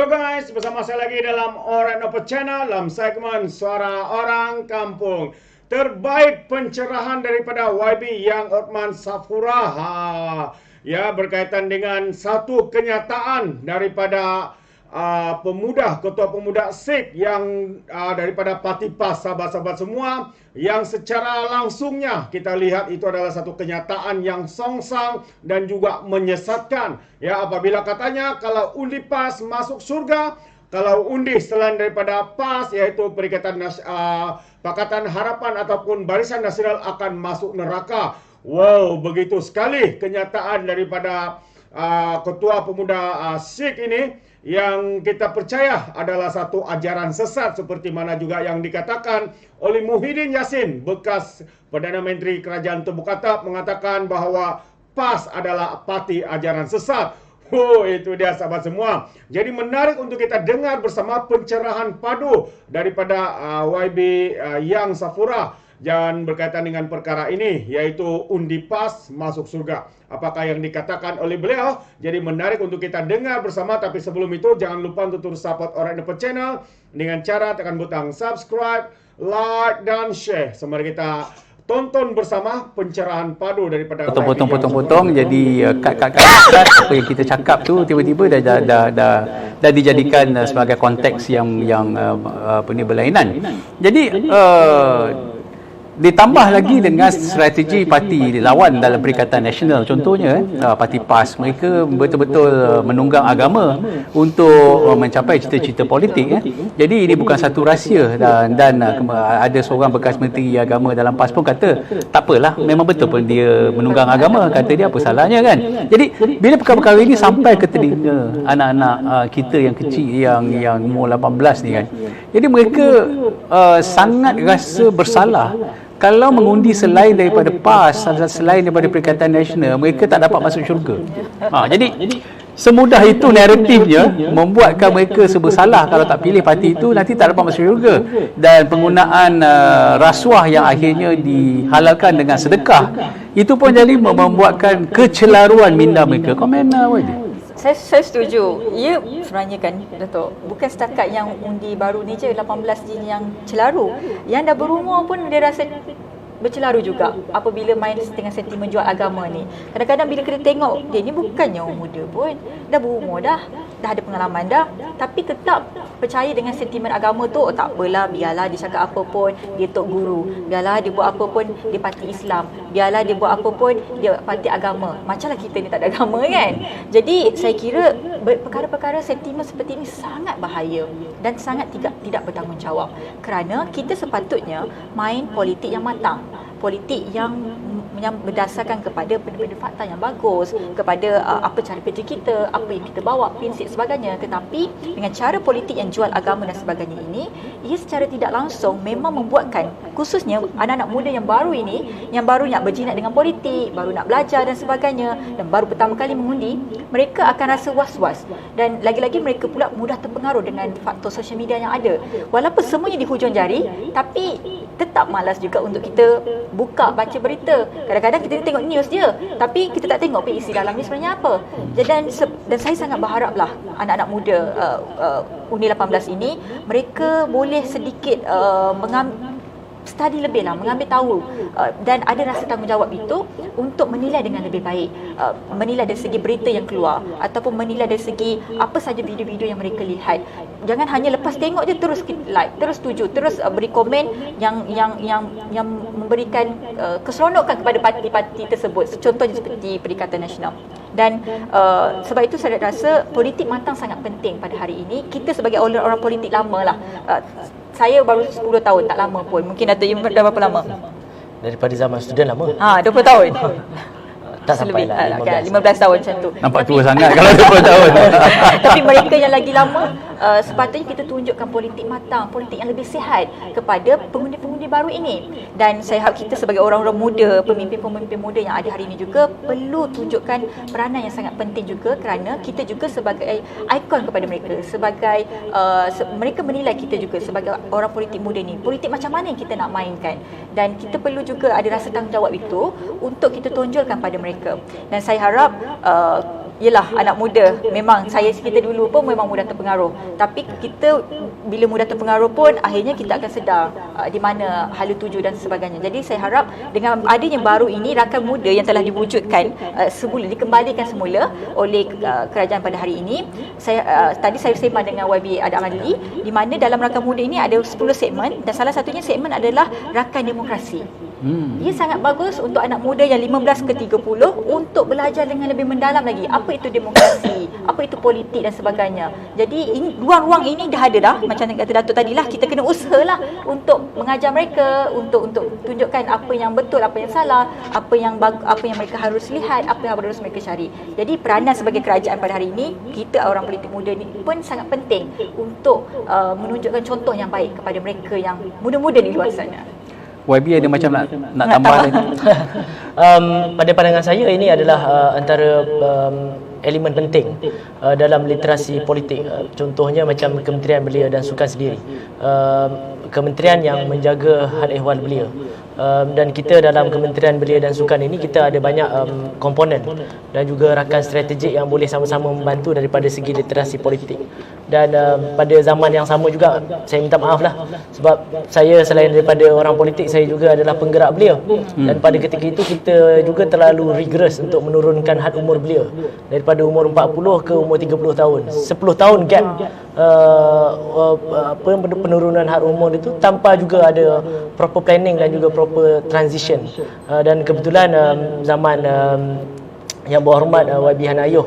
Halo guys, bersama saya lagi dalam Orang Nopo Channel dalam segmen Suara Orang Kampung. Terbaik pencerahan daripada YB Yang Othman Safura. Ya, berkaitan dengan satu kenyataan daripada ketua pemuda Sikh yang daripada Parti PAS, sahabat-sahabat semua, yang secara langsungnya kita lihat itu adalah satu kenyataan yang songsang dan juga menyesatkan. Ya, apabila katanya kalau undi PAS masuk surga, kalau undi selain daripada PAS iaitu Pakatan Harapan ataupun Barisan Nasional akan masuk neraka. Wow, begitu sekali kenyataan daripada ketua pemuda Sikh ini yang kita percaya adalah satu ajaran sesat seperti mana juga yang dikatakan oleh Muhyiddin Yassin, bekas Perdana Menteri Kerajaan Tembuk Atap, mengatakan bahawa PAS adalah parti ajaran sesat. Oh, itu dia sahabat semua. Jadi menarik untuk kita dengar bersama pencerahan padu daripada YB Yang Safura dan berkaitan dengan perkara ini, yaitu undi PAS masuk surga. Apakah yang dikatakan oleh beliau? Jadi menarik untuk kita dengar bersama. Tapi sebelum itu, jangan lupa untuk terus support Orang Nopo Channel dengan cara tekan butang subscribe, like dan share. So, mari kita tonton bersama pencerahan padu daripada potong. Jadi kat apa yang kita cakap tu tiba-tiba dah dijadikan sebagai konteks yang berlainan. Jadi ditambah lagi dengan strategi parti lawan dalam Perikatan Nasional. Contohnya parti PAS, mereka betul-betul menunggang agama untuk mencapai cita-cita politik. Jadi ini bukan satu rahsia, dan ada seorang bekas menteri agama dalam PAS pun kata tak apalah, memang betul pun dia menunggang agama, kata dia apa salahnya kan. Jadi bila perkara-perkara ini sampai ke telinga anak-anak kita yang kecil, yang umur 18 ni kan, jadi mereka sangat rasa bersalah kalau mengundi selain daripada PAS, selain daripada Perikatan Nasional, mereka tak dapat masuk syurga. Jadi semudah itu naratifnya membuatkan mereka bersalah kalau tak pilih parti itu, nanti tak dapat masuk syurga. Dan penggunaan rasuah yang akhirnya dihalalkan dengan sedekah, itu pun jadi membuatkan kecelaruan minda mereka. Komen apa dia? Saya setuju. Ya, sebenarnya kan, Datuk, bukan setakat yang undi baru ni je 18 jenis yang celaru. Yang dah berumur pun dia rasa bercelaru juga apabila main dengan sentimen jual agama ni. Kadang-kadang bila kita tengok, dia ni bukannya orang muda pun, dah berumur dah ada pengalaman dah, tapi tetap percaya dengan sentimen agama tu. Tak apalah, biarlah dia cakap apa pun, dia tok guru, biarlah dia buat apa pun, dia parti Islam, biarlah dia buat apa pun, dia parti agama. Macamlah kita ni tak ada agama kan. Jadi saya kira perkara-perkara sentimen seperti ini sangat bahaya dan sangat tidak bertanggungjawab, kerana kita sepatutnya main politik yang matang, politik yang berdasarkan kepada benda-benda fakta yang bagus, kepada apa cara kerja kita, apa yang kita bawa, prinsip sebagainya. Tetapi dengan cara politik yang jual agama dan sebagainya ini, ia secara tidak langsung memang membuatkan, khususnya anak-anak muda yang baru ini, yang baru nak berjinak dengan politik, baru nak belajar dan sebagainya, dan baru pertama kali mengundi, mereka akan rasa was-was. Dan lagi-lagi mereka pula mudah terpengaruh dengan faktor sosial media yang ada. Walaupun semuanya di hujung jari, tapi tetap malas juga untuk kita buka, baca berita. Kadang-kadang kita tengok news je, tapi kita tak tengok isi dalamnya sebenarnya apa. Dan saya sangat berharaplah anak-anak muda undi 18 ini, mereka boleh sedikit study lebih lah, mengambil tahu dan ada rasa tanggungjawab itu untuk menilai dengan lebih baik, menilai dari segi berita yang keluar ataupun menilai dari segi apa saja video-video yang mereka lihat. Jangan hanya lepas tengok je terus like, terus setuju, terus beri komen yang memberikan keseronokan kepada parti-parti tersebut, contohnya seperti Perikatan Nasional. Dan sebab itu saya rasa politik matang sangat penting pada hari ini. Kita sebagai orang politik lama lah, saya baru 10 tahun, tak lama pun. Mungkin Datuk Im dah berapa lama? Daripada zaman student lama. 20 tahun. Tak sampai lah, 15 tahun macam tu. Nampak tua sangat kalau 20 tahun. Tapi mereka yang lagi lama, sepatutnya kita tunjukkan politik matang, politik yang lebih sihat kepada pengundi-pengundi baru ini. Dan saya harap kita sebagai orang-orang muda, pemimpin-pemimpin muda yang ada hari ini juga perlu tunjukkan peranan yang sangat penting juga, kerana kita juga sebagai ikon kepada mereka, sebagai mereka menilai kita juga sebagai orang politik muda ni, politik macam mana yang kita nak mainkan. Dan kita perlu juga ada rasa tanggungjawab itu untuk kita tonjolkan pada mereka. Dan saya harap Yelah, anak muda memang kita dulu pun memang mudah terpengaruh. Tapi kita bila mudah terpengaruh pun akhirnya kita akan sedar di mana hala tuju dan sebagainya. Jadi saya harap dengan adanya baru ini rakan muda yang telah diwujudkan semula dikembalikan semula oleh kerajaan pada hari ini. Tadi saya sembang dengan YB Adam Adli di mana dalam rakan muda ini ada 10 segmen dan salah satunya segmen adalah rakan demokrasi. Ia sangat bagus untuk anak muda yang 15 ke 30 untuk belajar dengan lebih mendalam lagi apa itu demokrasi, apa itu politik dan sebagainya. Jadi ruang-ruang ini dah ada dah, macam kata Datuk tadilah, kita kena usahalah untuk mengajar mereka, untuk tunjukkan apa yang betul, apa yang salah, apa yang mereka harus lihat, apa yang harus mereka cari. Jadi peranan sebagai kerajaan pada hari ini, kita orang politik muda ni pun sangat penting untuk menunjukkan contoh yang baik kepada mereka yang muda-muda di luar sana. YB ada macam nak tambah lagi? Pada pandangan saya ini adalah antara elemen penting dalam literasi politik. Contohnya macam Kementerian Belia dan Sukan sendiri. Kementerian yang menjaga hal ehwal belia. Dan kita dalam Kementerian Belia dan Sukan ini kita ada banyak komponen dan juga rakan strategik yang boleh sama-sama membantu daripada segi literasi politik. Dan pada zaman yang sama juga saya minta maaf lah sebab saya selain daripada orang politik saya juga adalah penggerak belia dan pada ketika itu kita juga terlalu rigorous untuk menurunkan had umur belia daripada umur 40 ke umur 30 tahun. 10 tahun gap penurunan had umur itu tanpa juga ada proper planning dan juga proper transition. Dan kebetulan zaman Yang Berhormat YB Hanayuh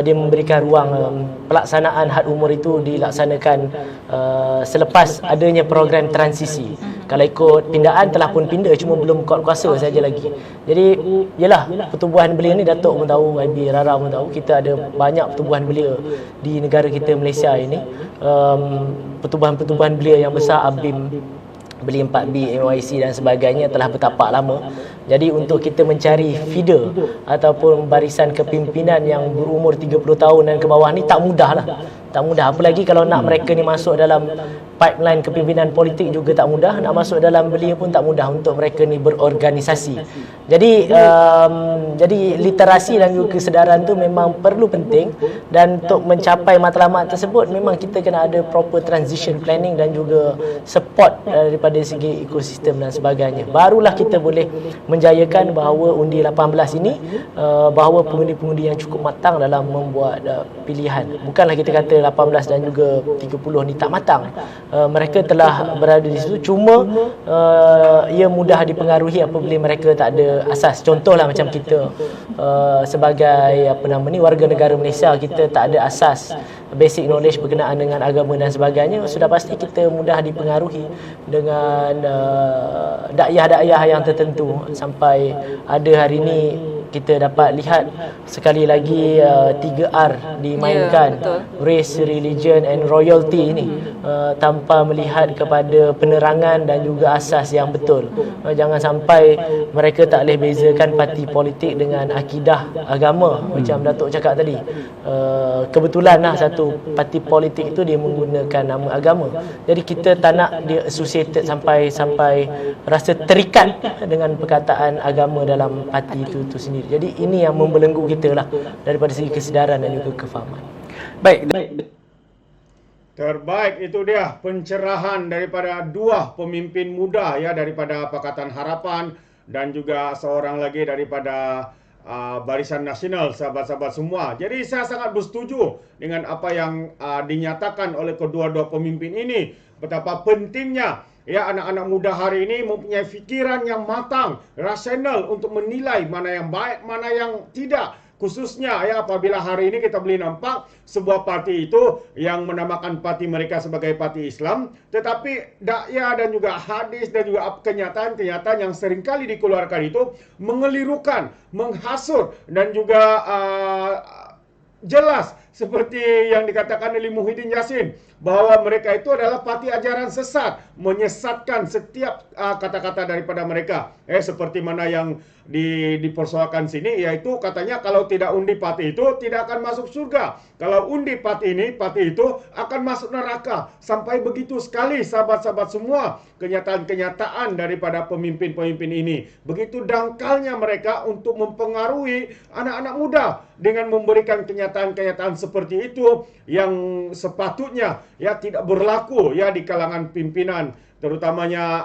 dia memberikan ruang pelaksanaan had umur itu dilaksanakan selepas adanya program transisi. Kalau ikut pindaan telah pun pindah, cuma belum kuasa saja lagi. Jadi yalah, pertubuhan belia ni Datuk pun tahu, YB Rara pun tahu, kita ada banyak pertubuhan belia di negara kita Malaysia ini. Pertubuhan-pertubuhan belia yang besar, ABIM, Belia 4B, MYC dan sebagainya telah bertapak lama. Jadi untuk kita mencari feeder ataupun barisan kepimpinan yang berumur 30 tahun dan ke bawah ni tak mudah lah. Tak mudah. Apalagi kalau nak mereka ni masuk dalam pipeline kepimpinan politik juga tak mudah. Nak masuk dalam belia pun tak mudah untuk mereka ni berorganisasi. Jadi literasi dan juga kesedaran tu memang perlu penting. Dan untuk mencapai matlamat tersebut memang kita kena ada proper transition planning dan juga support daripada segi ekosistem dan sebagainya. Barulah kita boleh menjayakan bahawa undi 18 ini bahawa pengundi-pengundi yang cukup matang dalam membuat pilihan. Bukanlah kita kata 18 dan juga 30 ni tak matang. Mereka telah berada di situ, cuma ia mudah dipengaruhi apabila mereka tak ada asas. Contohlah macam kita sebagai warga negara Malaysia, kita tak ada asas basic knowledge berkenaan dengan agama dan sebagainya, sudah pasti kita mudah dipengaruhi dengan dakwah-dakwah yang tertentu. Sampai ada hari ini kita dapat lihat sekali lagi 3R dimainkan, race, religion and royalty ini tanpa melihat kepada penerangan dan juga asas yang betul. Jangan sampai mereka tak boleh bezakan parti politik dengan akidah agama macam Datuk cakap tadi. Kebetulanlah satu parti politik itu dia menggunakan nama agama. Jadi kita tak nak dia associated sampai rasa terikat dengan perkataan agama dalam parti itu sendiri. Jadi ini yang membelenggu kita lah daripada segi kesedaran dan juga kefahaman. Baik. Terbaik, itu dia pencerahan daripada dua pemimpin muda ya, daripada Pakatan Harapan dan juga seorang lagi daripada Barisan Nasional, sahabat-sahabat semua. Jadi saya sangat bersetuju dengan apa yang dinyatakan oleh kedua-dua pemimpin ini. Betapa pentingnya ya anak-anak muda hari ini mempunyai fikiran yang matang, rasional untuk menilai mana yang baik, mana yang tidak. Khususnya ya apabila hari ini kita boleh nampak sebuah parti itu yang menamakan parti mereka sebagai parti Islam, tetapi dakwah dan juga hadis dan juga kenyataan-kenyataan yang seringkali dikeluarkan itu mengelirukan, menghasut dan juga jelas seperti yang dikatakan oleh Muhyiddin Yassin, bahawa mereka itu adalah parti ajaran sesat, menyesatkan setiap kata-kata daripada mereka. Seperti mana yang dipersoalkan sini, yaitu katanya kalau tidak undi parti itu tidak akan masuk surga. Kalau undi parti ini, parti itu akan masuk neraka. Sampai begitu sekali sahabat-sahabat semua kenyataan-kenyataan daripada pemimpin-pemimpin ini. Begitu dangkalnya mereka untuk mempengaruhi anak-anak muda dengan memberikan kenyataan-kenyataan seperti itu yang sepatutnya ya tidak berlaku ya di kalangan pimpinan, terutamanya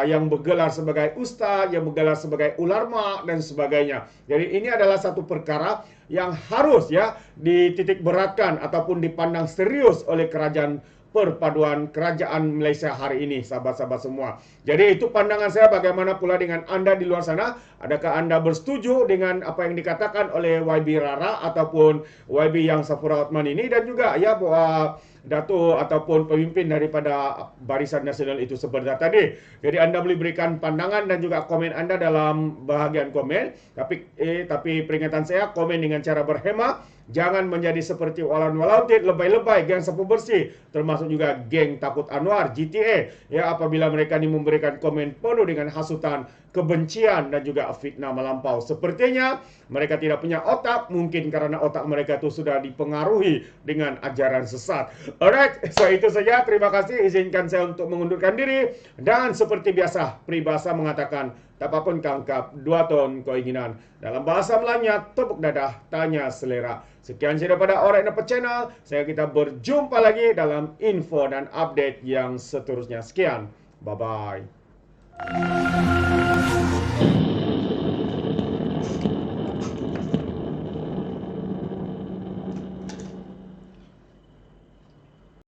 yang bergelar sebagai ustaz, yang bergelar sebagai ulama dan sebagainya. Jadi ini adalah satu perkara yang harus ya dititik beratkan ataupun dipandang serius oleh kerajaan perpaduan kerajaan Malaysia hari ini, sahabat-sahabat semua. Jadi itu pandangan saya. Bagaimana pula dengan anda di luar sana? Adakah anda bersetuju dengan apa yang dikatakan oleh YB Rara ataupun YB Yang Safura Othman ini, dan juga ya bahwa Dato' ataupun pemimpin daripada Barisan Nasional itu seperti tadi. Jadi anda boleh berikan pandangan dan juga komen anda dalam bahagian komen. Tapi peringatan saya, komen dengan cara berhemah. Jangan menjadi seperti Walan Walautit, lebay-lebay, geng sapu bersih, termasuk juga geng Takut Anwar, GTA. Ya, apabila mereka ini memberikan komen penuh dengan hasutan, kebencian dan juga fitnah melampau. Sepertinya mereka tidak punya otak, mungkin karena otak mereka itu sudah dipengaruhi dengan ajaran sesat. Alright, so itu saja. Terima kasih. Izinkan saya untuk mengundurkan diri. Dan seperti biasa, peribahasa mengatakan, tak apapun kangkap, 2 ton keinginan. Dalam bahasa Melayunya, tepuk dadah, tanya selera. Sekian saja daripada Alright Nampak Channel. Kita berjumpa lagi dalam info dan update yang seterusnya. Sekian. Bye-bye.